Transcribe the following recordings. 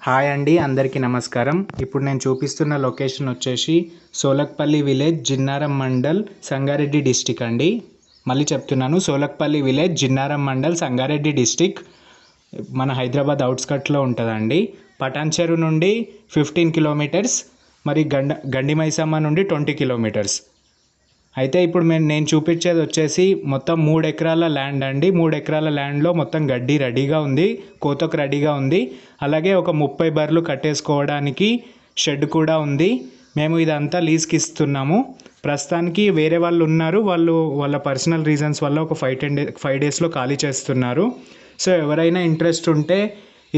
Hi అండి, అందరికీ నమస్కారం. ఇప్పుడు నేను చూపిస్తున్న లొకేషన్ వచ్చేసి సోలక్పల్లి విలేజ్, జిన్నారం మండల్, సంగారెడ్డి డిస్టిక్ అండి. మళ్ళీ చెప్తున్నాను, సోలక్పల్లి విలేజ్, జిన్నారం మండల్, సంగారెడ్డి డిస్టిక్, మన హైదరాబాద్ అవుట్స్కట్లో ఉంటుందండి. పటాన్చెరు నుండి 15 కిలోమీటర్స్, మరి గండి మైసమ్మ నుండి 20 కిలోమీటర్స్. అయితే ఇప్పుడు నేను చూపించేది వచ్చేసి మొత్తం 3 ఎకరాల ల్యాండ్ అండి. 3 ఎకరాల ల్యాండ్లో మొత్తం గడ్డి రెడీగా ఉంది, కోతకు రెడీగా ఉంది. అలాగే ఒక 30 బర్రెలు కట్టేసుకోవడానికి షెడ్ కూడా ఉంది. మేము ఇదంతా లీజ్కి ఇస్తున్నాము. ప్రస్తుతానికి వేరే వాళ్ళు ఉన్నారు, వాళ్ళ పర్సనల్ రీజన్స్ వల్ల ఒక 5 డేస్లో ఖాళీ చేస్తున్నారు. సో ఎవరైనా ఇంట్రెస్ట్ ఉంటే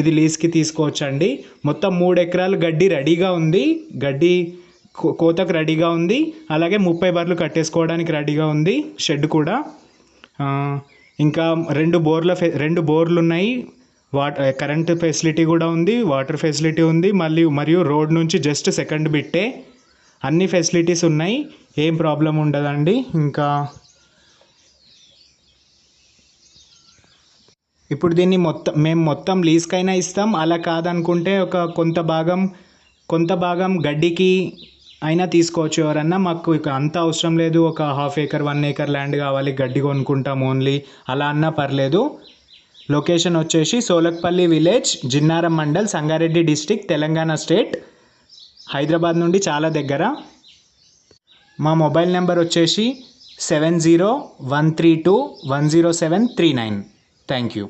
ఇది లీజ్కి తీసుకోవచ్చండి. మొత్తం 3 ఎకరాలు గడ్డి రెడీగా ఉంది, గడ్డి కోతకు రెడీగా ఉంది. అలాగే 30 బర్రెలు కట్టేసుకోవడానికి రెడీగా ఉంది, షెడ్ కూడా. ఇంకా 2 బోర్లు ఉన్నాయి, కరెంట్ ఫెసిలిటీ కూడా ఉంది, వాటర్ ఫెసిలిటీ ఉంది. మరియు రోడ్ నుంచి జస్ట్ సెకండ్ బిట్టే, అన్ని ఫెసిలిటీస్ ఉన్నాయి, ఏం ప్రాబ్లం ఉండదండి. ఇంకా ఇప్పుడు దీన్ని మేము మొత్తం లీజ్కైనా ఇస్తాం. అలా కాదనుకుంటే కొంత భాగం గడ్డికి అయినా తీసుకోవచ్చు ఎవరన్నా. మాకు ఇక అంత అవసరం లేదు, ఒక 1/2 acre 1 acre ల్యాండ్ కావాలి, గడ్డి కొనుక్కుంటాం ఓన్లీ, అలా అన్నా పర్లేదు. లొకేషన్ వచ్చేసి Solakpalli village, Jinnaram mandal, Sangareddy district, Telangana state, Hyderabad నుండి చాలా దగ్గర. మా మొబైల్ నెంబర్ వచ్చేసి 7013210739. Thank you.